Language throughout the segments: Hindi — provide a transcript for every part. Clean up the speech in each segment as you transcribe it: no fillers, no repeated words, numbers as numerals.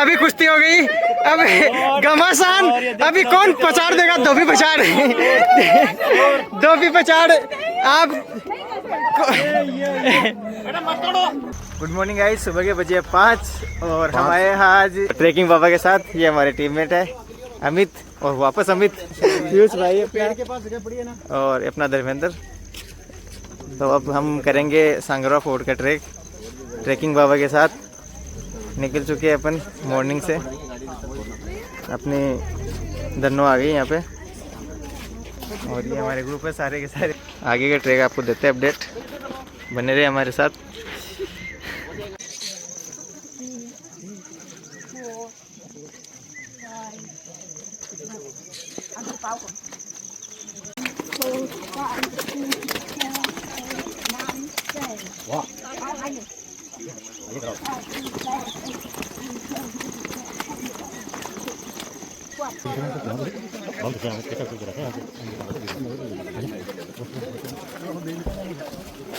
अभी कुश्ती हो गई, अब घमासान, अभी कौन पछाड़ देगा? धोबी पछाड़, धोबी पछाड़ आप। गुड मॉर्निंग गाइस, सुबह के बजे 5 और हम आए हैं आज ट्रैकिंग बाबा के साथ। ये हमारे टीममेट है अमित, और वापस अमित, पीयूष भाई अपना के पास जगह पड़ी है ना, और अपना धर्मेंद्र। तो अब हम करेंगे सांगरा फोर्ट का ट्रैकिंग बाबा के साथ। निकल चुके हैं अपन मॉर्निंग से, अपनी धन्नो आ गई यहाँ पे, और ये हमारे ग्रुप है सारे के सारे। आगे का ट्रैक आपको देते हैं अपडेट, बने रहे हमारे साथ।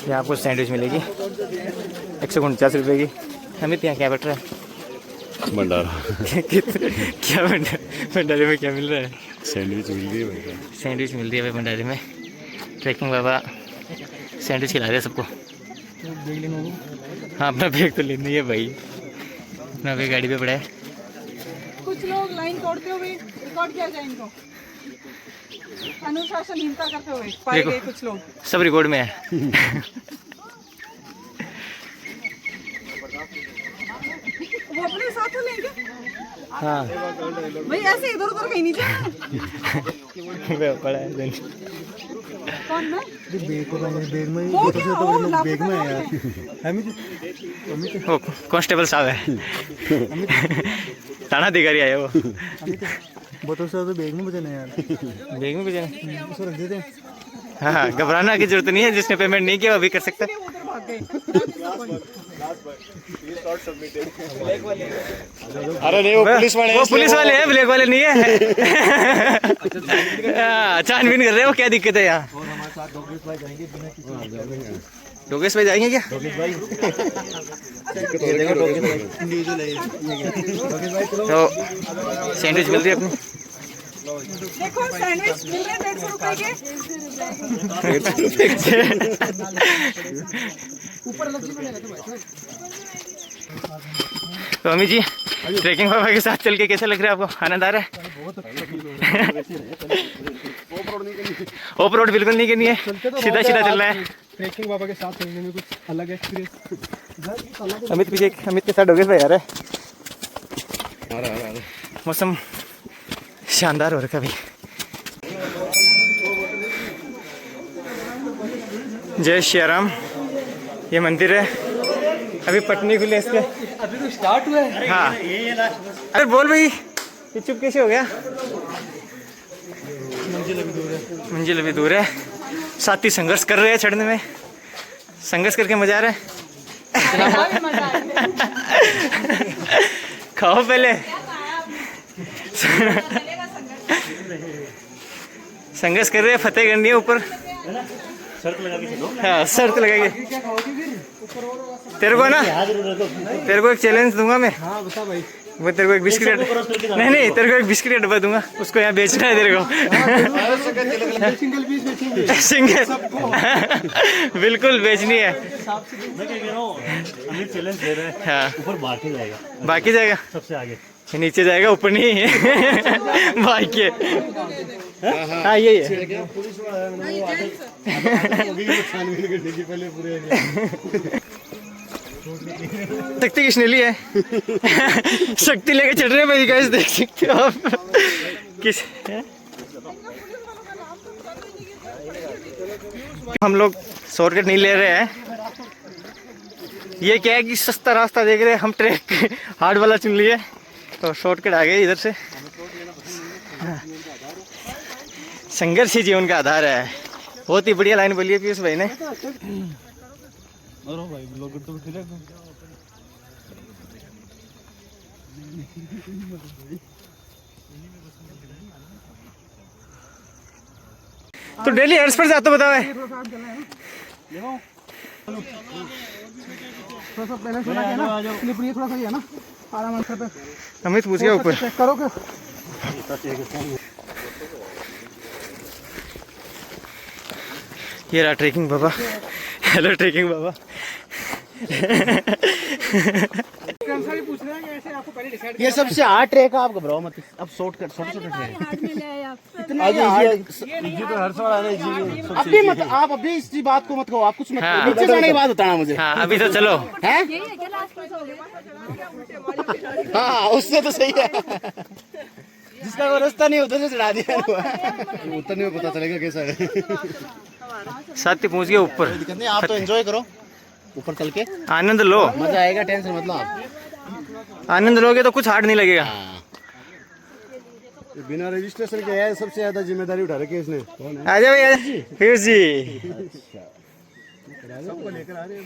यहाँ आपको सैंडविच मिलेगी 149 रुपये की। अमित यहाँ क्या बैठ रहा है? भंडारा। क्या भंडारे में क्या मिल रहा है? सैंडविच मिल रही है। सैंडविच मिल रही है भाई भंडारे में। ट्रैकिंग बाबा सैंडविच खिला रहे हैं सबको। हाँ, अपना बैग तो लेना ही है भाई, अपना बैग गाड़ी पे पड़ा है। कुछ लोग लाइन तोड़ते हुए रिकॉर्ड किया जाए इनको, अनुशासनहीनता करते हुए पाए गए कुछ लोग। सब रिकॉर्ड में है। वो अपने साथ लेंगे। हाँ भाई ऐसे इधर उधर कहीं नहीं जाए। पड़ा है। कौन मैं? बैग में है यार। कांस्टेबल साहब है, थाना अधिकारी आया वो। बोतल से तो बैग में बजाना यार। बैग में बजाना, उसको रख देते हैं। हाँ, घबराना की जरूरत नहीं है। जिसने पेमेंट नहीं किया वो भी कर सकता है। उधर भाग गए। अरे नहीं, वो पुलिस वाले, वो पुलिस वाले हैं, ब्लैक वाले नहीं है। छानबीन कर रहे हैं वो, क्या दिक्कत है यहाँ? डोगेश भाई जाएंगे क्या? तो सैंडविच मिल रही है अपनी। देखो सैंडविच मिल रहे 150 रुपए के। तो अमित जी, ट्रैकिंग बाबा के साथ चल के कैसा लग रहा है आपको? आनंद आ रहा है? ऑफ रोड बिल्कुल नहीं करनी है, सीधा सीधा चलना है। ट्रैकिंग बाबा के साथ चलने में कुछ अलग एक्सपीरियंस। अमित पीछे, अमित के साथ डोगेश भाई आ रहा है। मौसम शानदार हो रखा है भाई। जय श्री राम। ये मंदिर है, अभी पटनी खुले इसके। अभी तो स्टार्ट हुआ है। हाँ, अरे बोल भाई, ये चुप कैसे हो गया? मंजिल अभी दूर है। साथी संघर्ष कर रहे हैं चढ़ने में, संघर्ष करके मजा आ रहा है। खाओ पहले। संघर्ष कर रहे हैं, फतेह करनी है ऊपर। हाँ, शर्त लगा के। तेरे को ना, तेरे को एक चैलेंज दूंगा मैं। हाँ बता भाई। वो तेरे को एक बिस्किट, नहीं, तेरे को एक बिस्किट डब्बा दूंगा, उसको यहाँ बेचना है तेरे को। सिंगल पीस बेचेंगे। सिंगल, बिल्कुल बेचनी है। अमित चैलेंज दे रहे हैं। हाँ, ऊपर बाकी जाएगा, बाकी जाएगा, सबसे आगे नीचे जाएगा, ऊपर नहीं। बाकी है। हाँ यही है। शक्ति किसने ली है? शक्ति लेके चल रहे भाई, गाइस देख सकते हो आप। किस हम लोग शॉर्टकट नहीं ले रहे हैं। ये क्या है कि सस्ता रास्ता देख रहे हैं हम, ट्रैक हार्ड वाला चुन लिए तो शॉर्टकट आ गए इधर से। संघर्ष ही जीवन का आधार है। बहुत ही बढ़िया लाइन बोली है पीयूष भाई ने। तो डेली हर्ष पर जाते बताओ। थोड़ा सा बैलेंस बना के ना, स्लिप ये थोड़ा सा ही है ना, आराम से। अमित पूछ गया ऊपर। चेक करो क्या? ये रहा ट्रेकिंग बाबा। हेलो ट्रेकिंग बाबा। ये सबसे हार्ड ट्रैक है, आप घबराओ मत। अब शॉर्टकट छोटे ट्रैक अभी मत, आप अभी इस बात को मत कहो, आप कुछ मत हाँ। नीचे जाने की बात बताना मुझे। हाँ अभी तो चलो। हैं? हाँ उससे तो सही है, जिसका कोई रास्ता नहीं उधर से चढ़ा दिया। उतरने में पता चलेगा कैसा है। साथ ही पहुंच गए ऊपर। दिक्कत नहीं, आप तो एंजॉय करो ऊपर चल के, आनंद लो, मजा आएगा, टेंशन मत लो आप। आनंद लोगे तो कुछ हार्ड नहीं लगेगा। बिना रजिस्ट्रेशन के है, सबसे ज्यादा जिम्मेदारी उठा रखी है इसने। आ जाओ भैया पीयूष जी। सबको लेकर आ रहे हैं,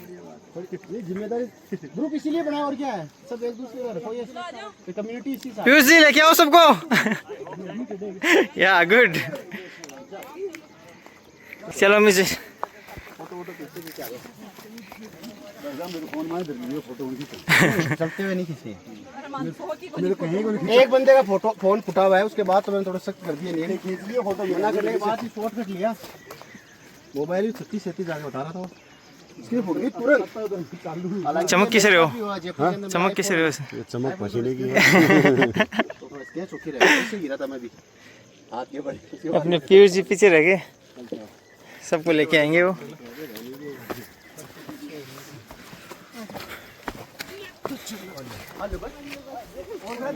ये जिम्मेदारी ग्रुप इसीलिए बना, और क्या है, सब एक दूसरे को रखो, ये कम्युनिटी इसी साथ। पीयूष जी लेके आओ सबको। या गुड। चलो मिस। चलते हुए नहीं खींचे, एक बंदे का फोटो फोन फुटा हुआ है, उसके बाद तो मैंने थोड़ा सख्त कर दिया, नहीं खींच लिया फोटो, मना करने के बाद ही शॉर्टकट लिया। मोबाइल भी 36 जाके बता रहा था, इसकी फुट गई तुरंत। चमक किस रहे हो? चमक किस रहे हो? चमक पसीने की है। चौकी रहा, ऐसे गिरा था मैं भी, हाथ के बड़े। अपने पीयूष जी पीछे रह गए, सबको लेके आएंगे वो।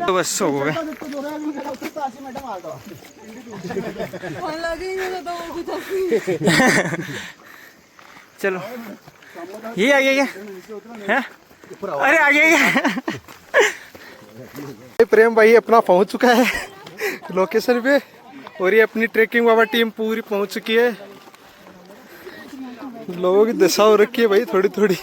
तो बस हो गए। चलो ये आ गया क्या? हैं? अरे आ गया क्या? प्रेम भाई अपना पहुंच चुका है लोकेशन पे, और ये अपनी ट्रेकिंग बाबा टीम पूरी पहुंच चुकी है। लोगों की दशा हो रखी है भाई थोड़ी थोड़ी।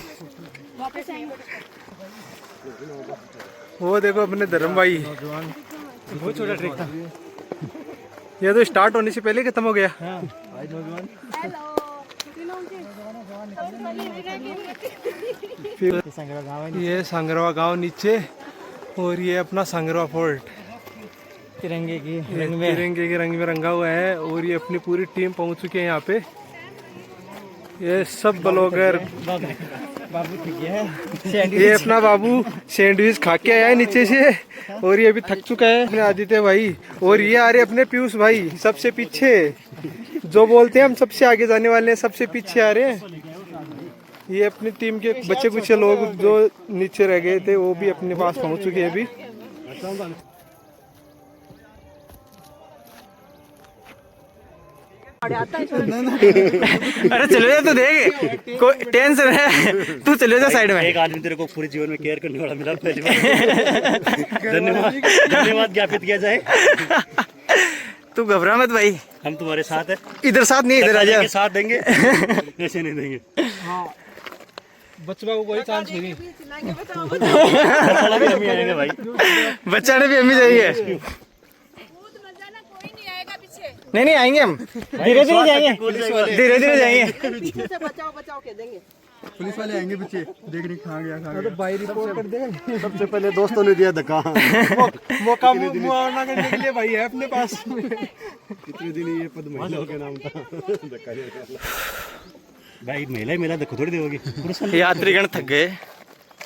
वो देखो अपने धर्म भाई, बहुत छोटा ट्रिक था। ये तो स्टार्ट होने से पहले खत्म हो गया। फिर ये सांगरवा गांव नीचे, और ये अपना सांगरवा फोर्ट तिरंगे की रंग में, तिरंगे के रंग में रंगा हुआ है। और ये अपनी पूरी टीम पहुंच चुकी है यहाँ पे। ये सब ब्लॉगर, बाबू ठीक है। ये अपना बाबू सैंडविच खा के आया है नीचे से, और ये भी थक चुका है अपने आदित्य भाई। और ये आ रहे अपने पीयूष भाई सबसे पीछे, जो बोलते हैं हम सबसे आगे जाने वाले हैं, सबसे पीछे आ रहे हैं। ये अपनी टीम के बच्चे कुछ लोग जो नीचे रह गए थे वो भी अपने पास पहुंच चुके हैं अभी। अरे चले जा, तू देख कोई टेंशन है, तू चले जा साइड में। एक आदमी तेरे को पूरे जीवन में केयर करने वाला मिला पहली बार। धन्यवाद ज्ञापित किया जाए। तू घबरा मत भाई, हम तुम्हारे साथ है। इधर साथ नहीं, इधर आ जा। के साथ देंगे, ऐसे नहीं देंगे। बचवा को कोई चांस नहीं। भी हम ही आएंगे भाई। बच्चा ने भी अम्मी चाहिए। नहीं नहीं आएंगे हम, धीरे धीरे जाएंगे, धीरे धीरे जाएंगे। बचाओ कह देंगे। पुलिस वाले आएंगे पीछे देखने कहाँ गया। तो भाई रिपोर्ट कर देगा। सबसे पहले दोस्तों ने दिया धक्का। मौका मुआवजा करने के लिए भाई है अपने पास। कितने दिन ये पद महिलाओं के नाम था। धक्का भाई, महिला ही महिला देखो थोड़ी देगी। यात्रीगण थक गए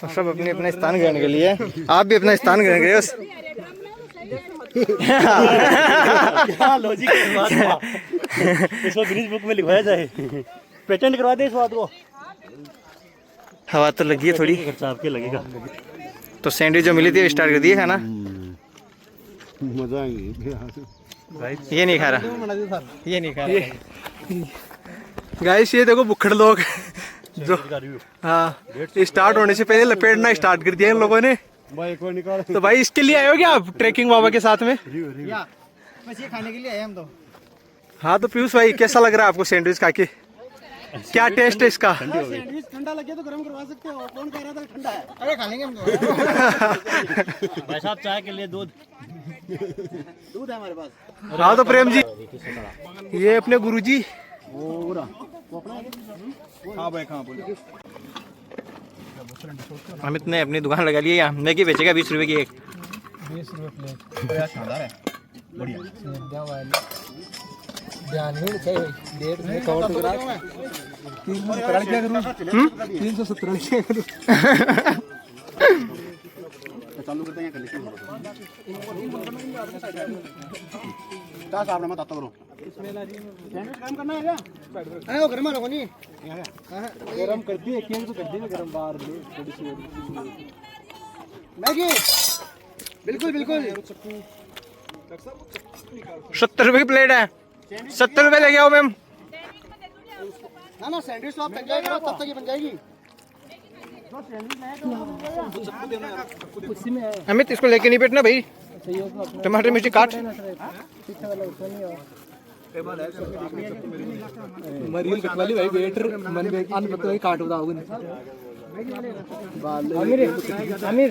और सब अपने अपने स्थान ग्रहण के लिए, आप भी अपना स्थान ग्रहण करिए। क्या लॉजिक है बात का। इसको गिनीज बुक में लिखवाया जाए, पेटेंट करवा दे इस बात को। हवा तो लगी है थोड़ी, खर्चा आपके लगेगा। तो सैंडविच जो मिली थी स्टार्ट कर दिए खाना। मजा आएंगे। ये नहीं खा रहा, ये नहीं खा रहा। गाइस ये देखो बुक्खड़ लोग जो, हाँ स्टार्ट होने से पहले लपेटना स्टार्ट कर दिया इन लोगों ने। भाई कोई निकाल। तो भाई इसके लिए आए हो क्या आप ट्रैकिंग बाबा के साथ में? बस ये खाने के लिए आए हम तो। हाँ तो पीयूष भाई कैसा लग रहा है आपको सैंडविच खा के? क्या टेस्ट है इसका? सैंडविच ठंडा लगे तो गर्म करवा सकते हो, कौन कह रहा था ठंडा है? अरे खा लेंगे हम तो। भाई साहब चाय के लिए दूध है हमारे पास। हाँ तो प्रेम जी, ये अपने गुरुजी। हाँ भाई कहाँ बोले? अमित ने अपनी दुकान लगा ली है यहाँ, मैगी बेचेगा 20 रुपए की एक। 20 रुपए प्लेट। शानदार है, बढ़िया। ध्यान नहीं रखे भाई, डेढ़ में कवर तो करा। 370 क्या करूँ? 370 क्या करूँ? चालू करते हैं कर लेते हैं। क्या साहब मैं ताता करो। सैंडविच काम करना है क्या? अरे वो गरम वाला नहीं गरम कर दिए, केक तो कर दिए गरम बाहर ले थोड़ी सी। मैगी बिल्कुल बिल्कुल। 70 रुपए की प्लेट है, 70 रुपए लेके आओ मैम। ना ना सैंडविच तो आप बन जाएगा, तब तक ये बन जाएगी। अमित इसको लेके नहीं बैठना भाई, टमाटर मिर्ची काट। मरील कटवाली भाई वेटर मन में अन पत्ता काट बताओगे नहीं। आमिर आमिर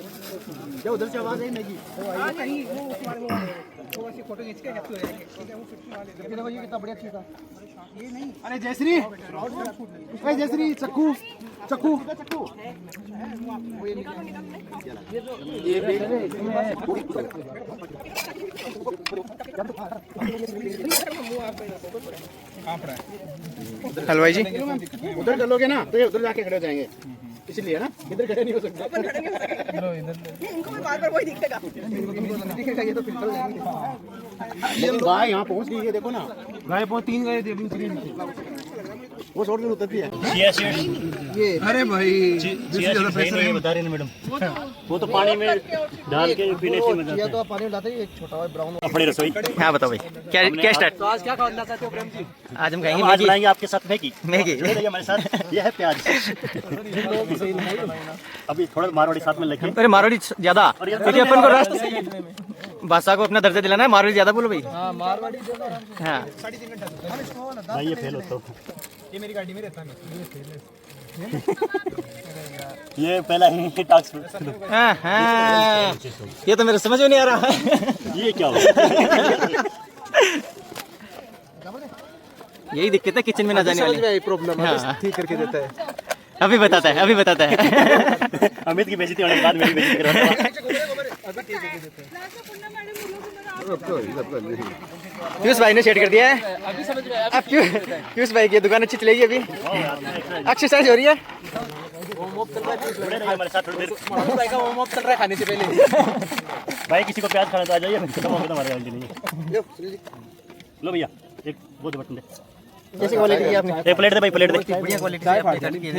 क्या उधर से आवाज आई मैगी? फोटो खींच के कैप्चर हो जाएंगे। देखो ये कितना बढ़िया चीज था। ये नहीं, अरे जयश्री, अरे जयश्री चक्कू चक्कू चक्कू। हलवाई जी उधर चलोगे ना तो ये उधर जाके खड़े हो जाएंगे, इसलिए ना इधर खड़े नहीं हो सकते। इनको भी बार-बार वही दिखेगा। दिखेगा ये तो फिल्टर ये गाय यहाँ पहुँच गई है, देखो ना गाय बहुत 3 गए थे अभी 3। वो छोड़ के उतरती है। ये अरे भाई ज्यादा प्रेशर है बता रहे हैं मैडम, वो तो पानी में डाल के पीने से मजा आता है। तो पानी डालते ही एक छोटा और ब्राउन। अपनी रसोई हाँ बताओ भाई, क्या क्या स्टार्ट? तो आज क्या खाना चाहते हो प्रेम जी? आज हम खाएंगे आज मैगी। बनाएंगे आपके साथ मैगी। मैगी जुड़े रहिए हमारे साथ। ये है प्याज। अभी थोड़ा मारवाड़ी साथ में लेके। अरे मारवाड़ी ज्यादा, क्योंकि अपन को राष्ट्र बादशाह को अपना दर्जा दिलाना है। मारवाड़ी ज्यादा बोलो भाई। हाँ मारवाड़ी जो हाँ भाई ये फेल होता हूँ। ये मेरी गाड़ी में रहता है। ये पहला ही टास्क। हाँ हाँ, ये तो मेरे समझ में नहीं आ रहा है। ये क्या हुआ? यही दिक्कत है किचन में ना जाने वाली। प्रॉब्लम हाँ। ठीक करके देता है। अभी बताता है, अभी बताता है। अमित की बेइज्जती होने के बाद मेरी बेइज्जती करा रहा है। पीयूष भाई ने सेट कर दिया है। अब पीयूष भाई की दुकान अच्छी चलेगी अभी। एक्सरसाइज हो रही है। जुड़े रहिए हमारे साथ थोड़ी देर। भाई का वार्म अप चल रहा है खाने से पहले। भाई किसी को प्याज खाना तो आ जाइए, खत्म हो गया तो हमारे वाले नहीं। लो भैया एक वो दे बटन दे। कैसी क्वालिटी की आपने? एक प्लेट दे भाई, प्लेट दे। बढ़िया क्वालिटी है आपने कट की है।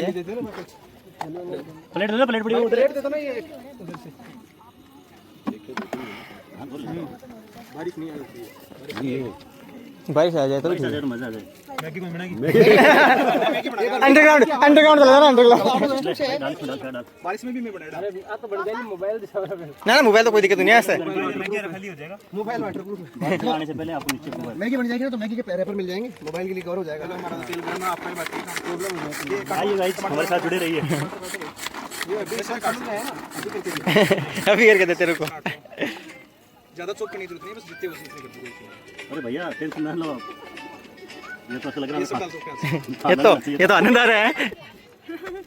प्लेट दे, प्लेट बड़ी उधर। दे दो ना ये उधर से। बारिश आ जाए तो मजा आ जाए। अंडरग्राउंड अंडरग्राउंड चला रहा अंडरग्राउंड। डाल। बारिश में भी मैं बनाया। अरे आ तो बढ़ जाएगी मोबाइल ना ना मोबाइल तो कोई दिक्कत नहीं है ऐसे। मोबाइल वाटरप्रूफ है। आने से पहले आपको नीचे मोबाइल। मैगी बन जाएगी ना तो मैगी के पैरे पर मिल जाएंगे, मोबाइल के लिए कवर हो जाएगा। हमारा तेल गरम है, आपका ही बात प्रॉब्लम हो जाती है। आइए गाइस हमारे साथ जुड़े रहिए। ये अभी सर काटूंगा है ना, अभी करके अभी करके देते रुको। ज्यादा चौक की नहीं जरूरत नहीं, बस जितने उतने कर दो। अरे भैया टेंशन ना लो आप। ये तो ऐसा लग रहा है ये तो आनंद आ रहा है।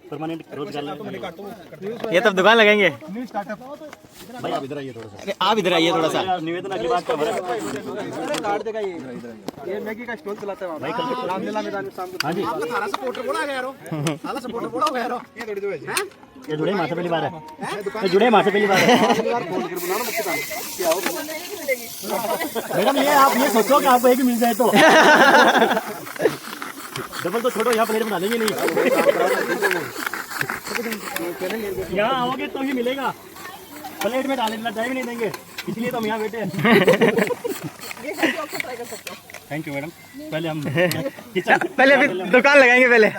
परमानेंट रोजगार लगा। ये तब दुकान लगाएंगे। भाई आप इधर आइए थोड़ा सा। अरे आप इधर आइए थोड़ा सा। निवेदन अगली बात का अरे काट देगा ये मैगी का स्टॉल चलाता है भाई कल रामलीला मैदान में शाम को। हाँ जी आपका थारा सपोर्टर बोला गया यारो, थारा सपोर्टर बोला गया यारो। ये थोड़ी देर हैं ये जुड़े माँ से पहली बार है। ये जुड़े माँ से पहली बार है। यार फोन कर बुलाना मुझसे काम क्या हो। मैडम ये आप ये सोचो कि आपको एक ही मिल जाए तो डबल तो छोड़ो, यहाँ प्लेट बना लेंगे नहीं। यहाँ आओगे तो ही मिलेगा, प्लेट में डालने टाइम नहीं देंगे, इसलिए तो हम यहाँ बैठे हैं। Thank you madam. पहले हम पहले अभी दुकान लगाएंगे पहले।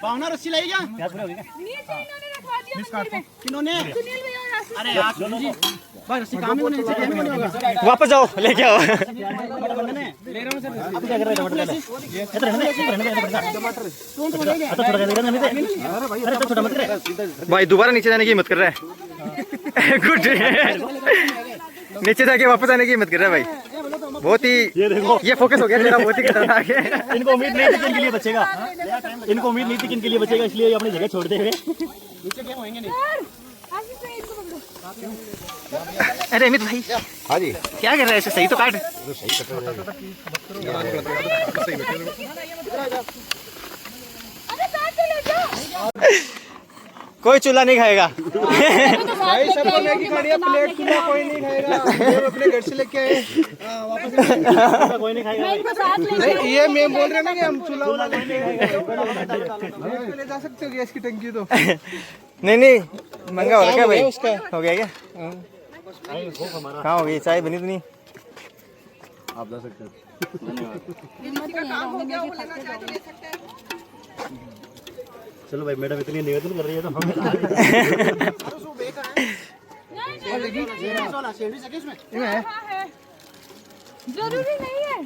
पावना रस्सी लाई क्या? प्याज पूरे हो गए क्या? नीचे इन्होंने रखवा दिया मंदिर में। किन्होंने? सुनील भैया और आशीष अरे यार सुनो जी, भाई रस्सी काम ही नहीं से काम ही नहीं होगा। वापस जाओ लेके आओ। ले रहा हूं सर। आप क्या कर रहे हैं? टमाटर ले इधर रहने दे, इधर रहने दे, टमाटर कौन तो रहेगा? अच्छा थोड़ा रहने दे। अरे भाई अरे तो छोटा मत करे। भाई दोबारा नीचे जाने की हिम्मत कर रहा है। गुड। नीचे जाके वापस आने की हिम्मत कर रहा है भाई। बहुत ही ये फोकस हो गया तेरा, बहुत ही खतरनाक है। इनको उम्मीद नहीं थी कि इनके लिए बचेगा, इनको उम्मीद नहीं थी कि इनके लिए बचेगा, इसलिए ये अपनी जगह छोड़ दे हुए। होंगे नहीं। अरे अमित भाई, हाँ जी, क्या कर रहा है इसे? सही तो काट। कोई चूल्हा नहीं खाएगा। भाई सबको मैगी खानी है, प्लेट चूल्हा कोई नहीं खाएगा। ये अपने घर से लेके आए। कोई नहीं खाएगा। नहीं, ये मैं बोल रहे हैं ना कि हम चूल्हा वाला ले जा सकते हो गैस की टंकी तो। नहीं नहीं, महंगा हो रहा क्या भाई? उसका हो गया क्या? कहाँ हो गई? चाय बनी तो नहीं? आप जा सकते हो। चलो भाई, मैडम इतनी निवेदन कर रही है तो हम जरूरी नहीं है।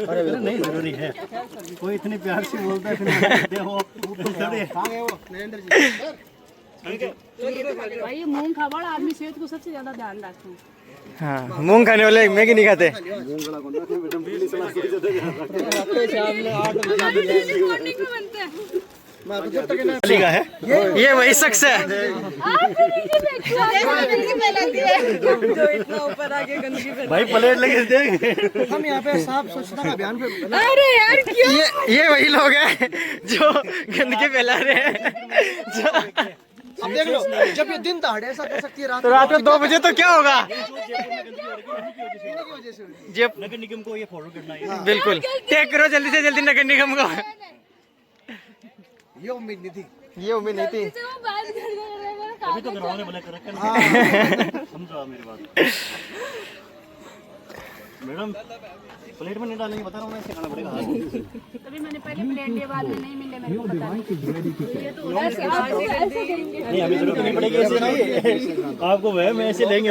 अरे नहीं जरूरी है, कोई इतनी प्यार से बोलता है भाई ये मूंग खा बड़ा आदमी सेहत को सबसे ज्यादा ध्यान रखते हैं। हाँ, मूंग खाने वाले मैगी नहीं खाते। है ये वही शख्स है। भाई, प्लेट लगे देख। हम यहाँ पे साफ स्वच्छता का अभियान पे। अरे यार क्यों? ये वही लोग हैं जो गंदगी फैला रहे हैं। अब देख लो, जब ये दिन दहाड़े ऐसा कर सकती है, रात तो रात में 2 बजे तो क्या होगा? जब नगर निगम को ये फॉलो करना है। बिल्कुल टेक करो जल्दी से जल्दी नगर निगम को। ये उम्मीद नहीं थी। ये उम्मीद नहीं थी। अभी तो ग्राउंड में बोला कर रखा है। समझो मेरी बात। मैडम, प्लेट में नहीं डालेंगे, बता रहा हूँ मैं, ऐसे खाना पड़ेगा। तभी मैंने पहले प्लेट दिए, बाद में नहीं मिले मेरे को पता नहीं। ऐसे देंगे। नहीं, हमें जरूरत नहीं पड़ेगी ऐसे। आपको वह मैं ऐसे लेंगे।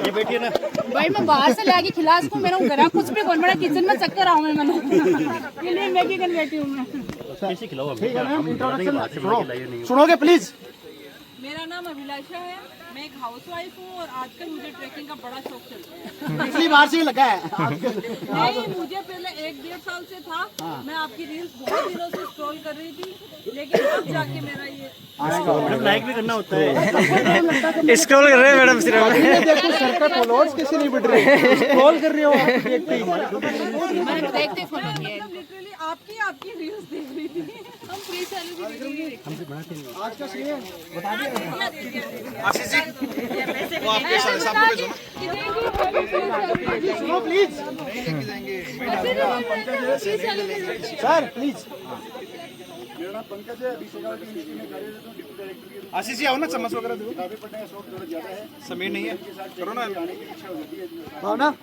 ये बैठिए ना। भाई मैं बाहर से लाके खिला इसको, मेरा घर कुछ भी कौन बड़ा किचन में चक्कर आऊं मैं ये लिए मैगी कर बैठी हूँ मैं। कैसे खिलाओ? सुनोगे प्लीज? मेरा नाम अभिलाषा है, मैं एक हाउसवाइफ हूँ और आजकल मुझे ट्रैकिंग का बड़ा शौक चलता है। पिछली बार से ही लगा है। नहीं, मुझे पहले 1-1.5 साल से था। मैं आपकी रील्स बहुत दिनों से स्क्रॉल कर रही थी, लेकिन अब जाके मेरा ये मैडम, लाइक भी करना होता है। स्क्रॉल कर रहे हैं मैडम सिर्फ। देखो सर का फॉलोअर्स कैसे नहीं बढ़ रहे, स्क्रॉल कर रहे हो आप देखते ही। मैंने देखते फॉलो किया है। लिटरली आपकी रील्स देख रही थी। हम फ्री सैलरी देंगे। आज का सीन है, बता दिया। सुनो please sir, please. Ashish ji आओ ना, चम्मच वगैरह दो। समीर नहीं है, करो ना। आओ ना।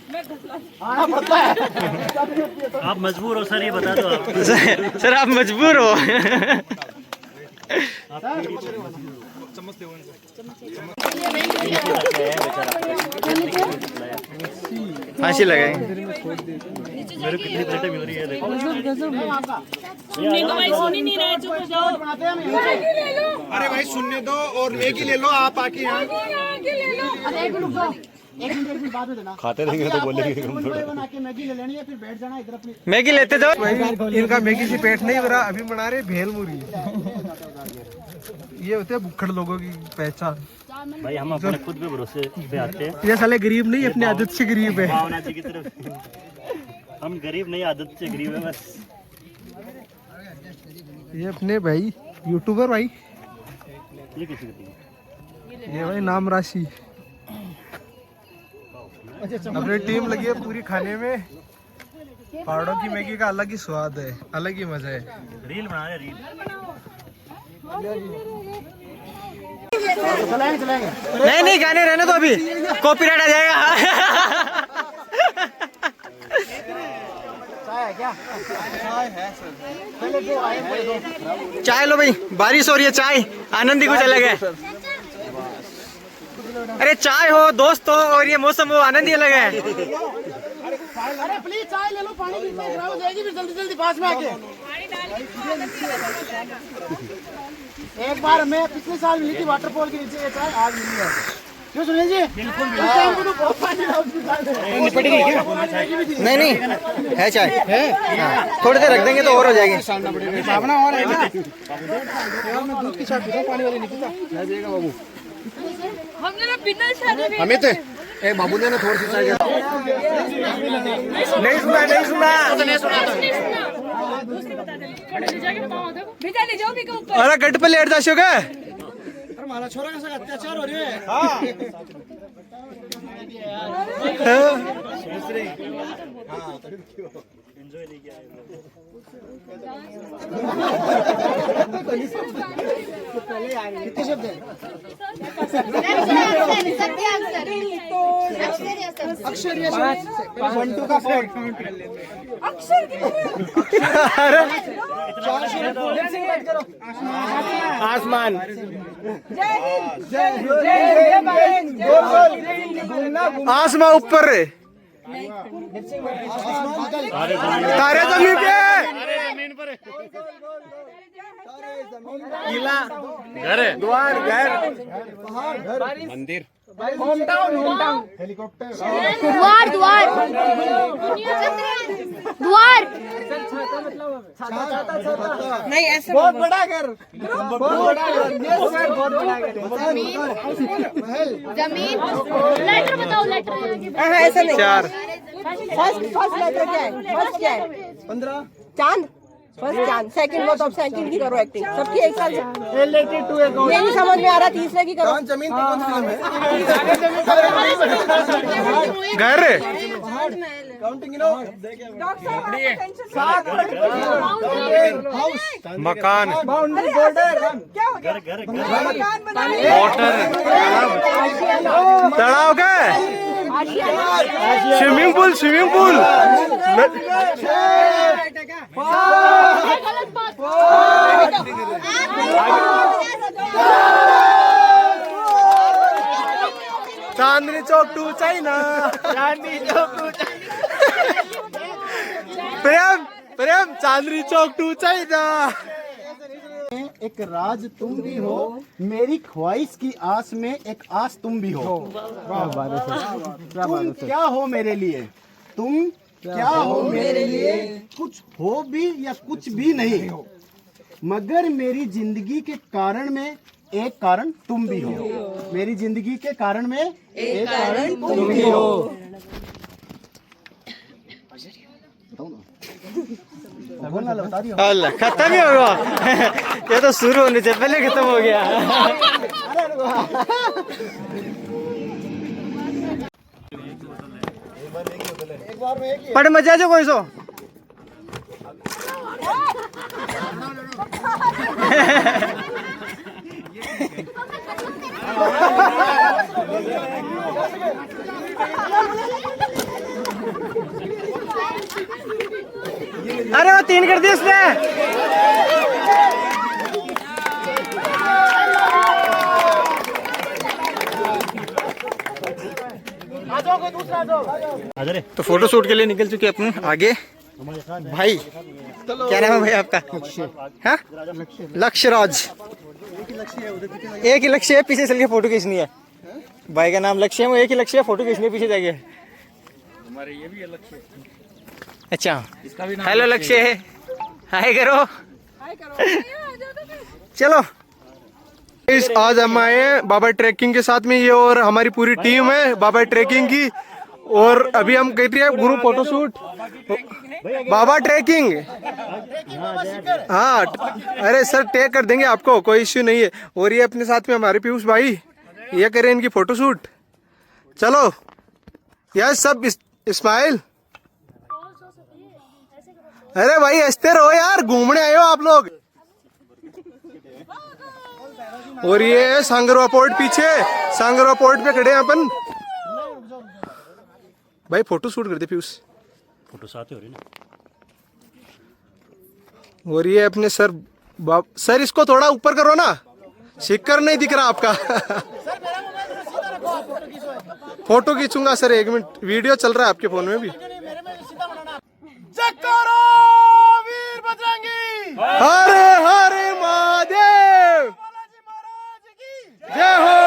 हाँ, पड़ता है। आप मजबूर हो सर, ये बता दो आप। सर आप मजबूर हो। चम्मच दो। फांसी लगाएंगे। मेरे कितनी प्लेटें मिल रही है देखो। सुनी नहीं रहे, चुप हो जाओ। अरे भाई सुनने दो और मैगी ले लो आप आके यहाँ। एक मिनट बाद में देना। खाते रहेंगे तो बोलेंगे हम थोड़ा। बना के मैगी ले लेनी है, फिर बैठ जाना इधर अपनी। मैगी लेते जाओ। इनका मैगी से पेट नहीं भरा, अभी बना रहे भेलमुरी। ये होते हैं भुक्खड़ लोगों की पहचान। भाई हम अपने खुद पे भरोसे पे आते हैं। ये साले गरीब नहीं, अपनी आदत से गरीब है। भावना जी की तरफ हम गरीब नहीं, आदत से गरीब है बस। ये अपने भाई यूट्यूबर भाई, ये किसी की ये भाई नाम राशि। अपनी टीम लगी है पूरी खाने में। पहाड़ों की मैगी का अलग ही स्वाद है, अलग ही मजा है। रील बना रहे, रील। नहीं गाने रहने दो, अभी कॉपीराइट आ जाएगा। चाय लो भाई, बारिश हो रही है, चाय आनंद ही कुछ अलग है। अरे चाय हो, दोस्त हो और ये मौसम हो, आनंद ही अलग है। अरे प्लीज चाय ले लो, पानी की खराब हो जाएगी फिर जल्दी जल्दी पास में आके। एक बार मैं पिछले साल मिली थी वाटरफॉल के नीचे ये चाय, आज मिली है। क्यों सुनील जी? नहीं नहीं है चाय है, थोड़ी देर रख देंगे तो और हो जाएगी। भावना और है ना? दूध की चाय पीता, पानी वाली नहीं पीता। बाबू हमने ना बिना शादी में अमित, ए बाबू ने ना थोड़ी सी चाय नहीं सुना नहीं सुना। भेजा ले जाओ भी ऊपर। अरे गट पे लेट जाशो का। हमारा छोरा का साथ अत्याचार हो रही है। कितने शब्द हैं? अक्षर ये 1 2 का 4 अक्षर आसमान आसमां ऊपर है, तारे जमीन पे। किला घर द्वार घर मंदिर हेलीकॉप्टर द्वार द्वार द्वार नहीं ऐसे बहुत बड़ा घर, बहुत बड़ा घर, बहुत बड़ा घर। महल जमीन लेटर बताओ लेटर ऐसा नहीं। 4 फर्स्ट लेटर क्या है? फर्स्ट क्या है? 15 चांद। फर्स्ट चांद, सेकंड वो तो सेकंड की करो एक्टिंग, सबकी एक साल से। रिलेटेड टू ये नहीं समझ में आ रहा, तीसरे की करो। जमीन पे कौन सी फिल्म है? घर काउंटिंग नो मकान बाउंड्री बॉर्डर क्या हो गया? मकान बनाए। तालाब का स्विमिंग पूल गलत बात चांदनी चौक टू चाइना। प्रेम चांदनी चौक टू चाइना। एक राज तुम भी हो, मेरी ख्वाहिश की आस में एक आस तुम भी हो। तुम क्या हो मेरे लिए, तुम क्या हो मेरे लिए, कुछ हो भी या कुछ भी नहीं, मगर मेरी जिंदगी के कारण में एक कारण तुम भी हो। मेरी जिंदगी के कारण में एक कारण तुम भी हो। बता रही हो। अल्लाह खत्म ही होगा। ये तो शुरू होने से पहले खत्म हो गया। पढ़ मजा जो कोई सो अरे वो 3 कर दी उसने। तो फोटो शूट के लिए निकल चुके अपने आगे। भाई क्या नाम है भाई आपका? हाँ लक्ष्य राज। एक ही लक्ष्य है, पीछे चल के फोटो खींचनी है। भाई का नाम लक्ष्य है, वो एक ही लक्ष्य है, फोटो खींचनी है पीछे जाके। हमारे ये भी है लक्ष्य। अच्छा हेलो लक्ष्य है, हाय करो। चलो आज हम आए हैं बाबा ट्रैकिंग के साथ में, ये और हमारी पूरी टीम है बाबा ट्रैकिंग की। और अभी हम कह रहे हैं ग्रुप फोटोशूट बाबा ट्रैकिंग। हाँ अरे सर टैग कर देंगे आपको, कोई इश्यू नहीं है। और ये अपने साथ में हमारे पीयूष भाई, ये करें इनकी फोटोशूट। चलो यार सब स्माइल। अरे भाई हंसते रहो यार, घूमने आए हो आप लोग। और ये सांगरवा पोर्ट पीछे, सांगरवा पोर्ट पे खड़े हैं अपन। भाई फोटो शूट करते पीयूष। फोटो साथ हो रही ना। और ये अपने सर सर इसको थोड़ा ऊपर करो ना, शिक्कर नहीं दिख रहा आपका। फोटो खींचूंगा सर, 1 मिनट वीडियो चल रहा है आपके फोन में भी। हरे हरे महादेव, जय हो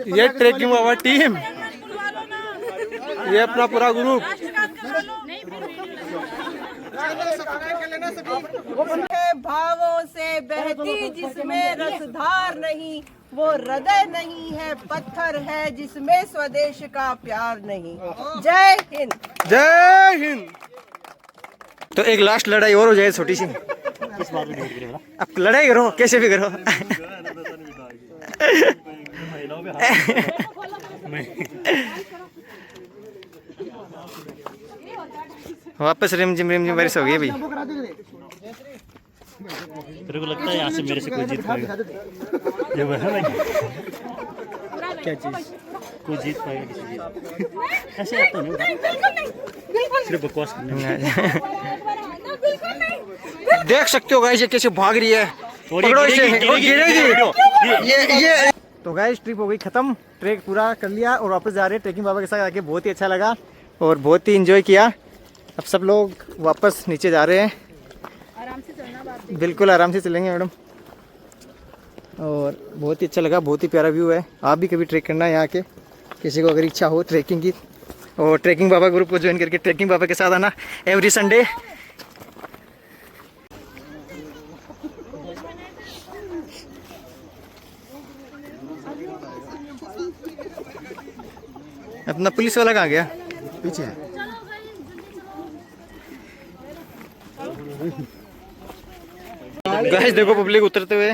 ये ट्रेकिंग बाबा टीम, ये अपना पूरा ग्रुप। भावों से बहती जिसमें रसधार नहीं, वो हृदय नहीं है, पत्थर है जिसमें स्वदेश का प्यार नहीं। जय हिंद। जय हिंद। तो एक लास्ट लड़ाई और हो जाए छोटी सी। अब लड़ाई करो कैसे भी करो। वापस रिमझिम बारिश हो गई भाई। तेरे को लगता है यहाँ से मेरे से कोई जीत पाएगा? ये है ना क्या चीज, कोई जीत पाएगा किसी चीज? ऐसे आता नहीं, सिर्फ बकवास करने। देख सकते हो गाइस ये कैसे भाग रही है, पकड़ो इसे, और गिरेगी। ये तो गाइस ट्रिप हो गई खत्म, ट्रैक पूरा कर लिया और वापस जा रहे हैं ट्रेकिंग बाबा के साथ। आके बहुत ही अच्छा लगा और बहुत ही एंजॉय किया। अब सब लोग वापस नीचे जा रहे हैं। आराम से चलना, बिल्कुल आराम से चलेंगे मैडम। और बहुत ही अच्छा लगा, बहुत ही प्यारा व्यू है। आप भी कभी ट्रैक करना है यहाँ के, किसी को अगर इच्छा हो ट्रैकिंग की, और ट्रैकिंग बाबा ग्रुप को ज्वाइन करके ट्रैकिंग बाबा के साथ आना एवरी संडे। अपना पुलिस वाला कहाँ गया? पीछे है। गाइस देखो पब्लिक उतरते हुए,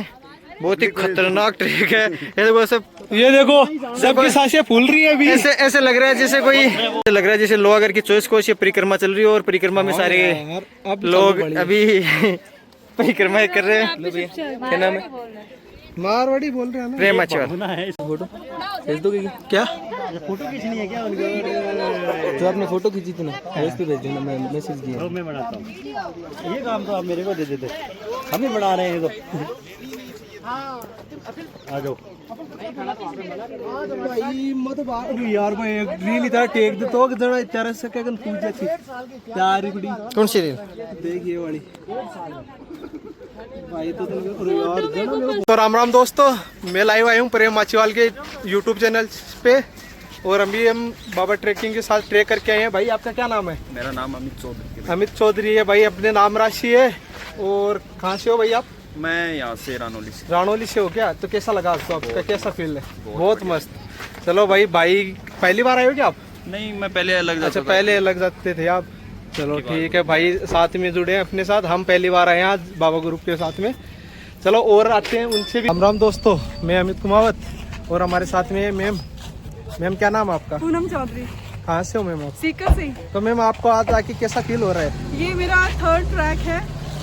बहुत ही खतरनाक ट्रैक है। ये देखो सब, ये देखो सबकी सांसें फूल रही है अभी। ऐसे ऐसे लग रहा है जैसे कोई, लग रहा है जैसे लोहागढ़ की चॉइस कोच परिक्रमा चल रही है और परिक्रमा में सारे लोग अभी परिक्रमा कर रहे हैं। क्या नाम है? मारवाड़ी बोल रहे हैं ना। प्रेम अच्छा फोटो भेज दोगे क्या? फोटो खींचनी है क्या उनको? तो आपने फोटो खींची थी ना, भेज तो भेज देना, मैं मैसेज किया। मैं बनाता हूँ, ये काम तो आप मेरे को दे देते, हम ही बना रहे हैं। तो आ जाओ भाई मत बात यार, मैं एक रील इधर टेक दे तो जरा इतना सेकंड पूछ जाती यार। कुड़ी कौन सी रील? देखिए वाली भाई तो यार। तो राम राम दोस्तों, मैं लाइव आया हूँ प्रेम माचीवाल के यूट्यूब चैनल पे, और अभी हम बाबा ट्रैकिंग के साथ ट्रैक करके आए हैं। भाई आपका क्या नाम है? मेरा नाम अमित चौधरी। अमित चौधरी है भाई, अपने नाम राशि है। और कहाँ से हो भाई आप? मैं यहाँ से रानोली से। रानोली से हो क्या? तो कैसा लगा आपको, आपका कैसा फील है? बहुत मस्त। चलो भाई, पहली बार आए हो क्या आप? नहीं, मैं पहले अलग। अच्छा पहले लग जाते थे आप। चलो ठीक है भाई, साथ में जुड़े हैं अपने साथ। हम पहली बार आए हैं आज बाबा ग्रुप के साथ में। चलो और आते हैं उनसे भी। राम राम दोस्तों, मैं अमित कुमावत और हमारे साथ में मैम। मैम क्या नाम है आपका? पूनम चौधरी। कहाँ से हो मैम आप? सीकर से। तो मैम आपको आज आके कैसा फील हो रहा है? ये मेरा 3rd ट्रैक है।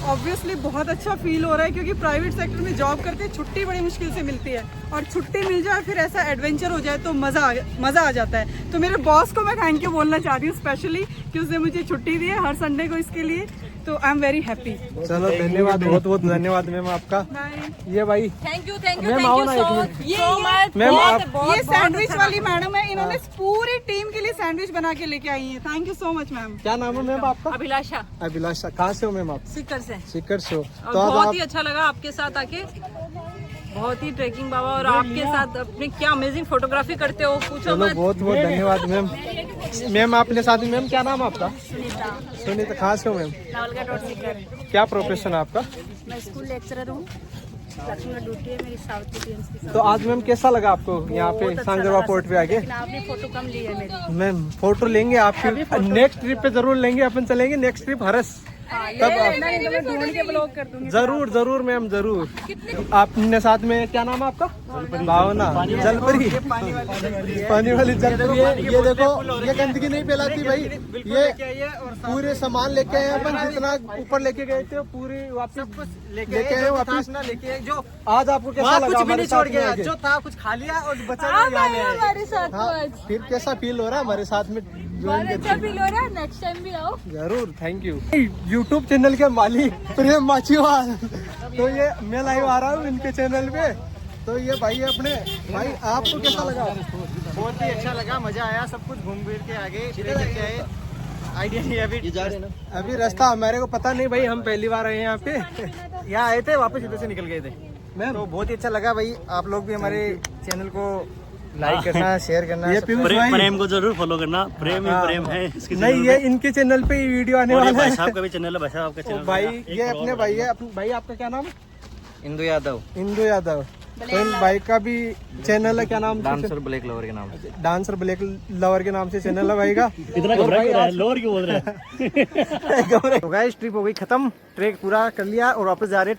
ऑब्वियसली बहुत अच्छा फील हो रहा है, क्योंकि प्राइवेट सेक्टर में जॉब करते हैं, छुट्टी बड़ी मुश्किल से मिलती है, और छुट्टी मिल जाए फिर ऐसा एडवेंचर हो जाए तो मज़ा आ जाता है। तो मेरे बॉस को मैं थैंक यू बोलना चाहती हूँ स्पेशली, कि उसने मुझे छुट्टी दी है हर संडे को इसके लिए। तो आई एम वेरी हैप्पी। चलो धन्यवाद, बहुत बहुत धन्यवाद मैम आपका। ये भाई थैंक यू मैम आओ ना एक मिनट। मैम आप ये सैंडविच वाली मैडम है, इन्होंने पूरी टीम के लिए सैंडविच बना के लेके आई है। Thank you so much ma'am. क्या नाम है मैम आपका? अभिलाषा। अभिलाषा। कहाँ से हो मैम आप? सीकर से। सीकर से हो। और तो आज बहुत आप ही अच्छा लगा आपके साथ आके, बहुत ही ट्रेकिंग बाबा, और आपके साथ अपनी क्या अमेजिंग फोटोग्राफी करते हो, पूछो चलो मत। बहुत बहुत धन्यवाद मैम। मैम आपने साथ में, मैम क्या नाम है आपका? सुनीता। कहाँ से हो मैम? नावलगढ़ और सीकर। क्या प्रोफेशन है आपका? मैं स्कूल लेक्चरर हूँ, लक्ष्मी में ड्यूटी है मेरी साउथ इंडियंस की। तो आज मैम कैसा लगा आपको यहाँ पे सांगरवा पोर्ट पे आके? लेकिन आपने फोटो कम ली है मेरी। मैम फोटो लेंगे आपकी, नेक्स्ट ट्रिप पे जरूर लेंगे, अपन चलेंगे नेक्स्ट ट्रिप हरस। तब मैं ढूंढ के ब्लॉग कर दूंगी। जरूर जरूर मैम जरूर। आपने साथ में क्या नाम है आपका? भावना। जलपरी। पानी वाली जलपरी है। ये देखो, ये गंदगी नहीं फैलाती भाई, ये पूरे सामान लेके आए अपन, जितना ऊपर लेके गए थे पूरी वापस लेके आए वापस। जो आज आपको कैसा लगा? कुछ भी नहीं छोड़ गया, आके? जो था कुछ खा लिया और बचा हमारे साथ हाँ, फिर कैसा फील हो रहा है हमारे साथ में ज्वाइन अच्छा फील हो रहा है। नेक्स्ट टाइम भी आओ। जरूर, थैंक यू। यूट्यूब चैनल के मालिक प्रेम माचीवाल, तो ये मैं लाइव आ रहा हूँ इनके चैनल पे। तो ये भाई अपने भाई, आपको कैसा लगा? बहुत ही अच्छा लगा, मजा आया, सब कुछ घूम फिर के आगे करके आए। आइडिया नहीं अभी जा रहे ना, अभी रास्ता हमारे को पता नहीं भाई, हम पहली बार आए हैं यहाँ पे। यहाँ आए थे, वापस इधर से निकल गए थे। मैम तो बहुत ही अच्छा लगा भाई, आप लोग भी हमारे चैनल को लाइक करना, शेयर करना। ये पीयूष भाई प्रेम को जरूर फॉलो करना, प्रेम ही प्रेम है इसके नहीं, चैनल ये पे। इनके चैनल पे ही वीडियो आने और ये वाला भाई है। साहब का भी चैनल है, भाई साहब का चैनल भाई है। एक ये अपने करोड़ भाई है, भाई आपका क्या नाम है? इंदु यादव, इंदु यादव। तो इन भाई का भी चैनल है, क्या नाम? डांसर ब्लैक लवर के नाम से। डांसर ब्लैक लवर के नाम से चैनल है भाई का। इतना घबरा क्यों रहा है, लोअर क्यों बोल रहे हैं? तो गाइस ट्रिप हो गई खत्म, ट्रैक पूरा कर लिया और वापस जा रहे हैं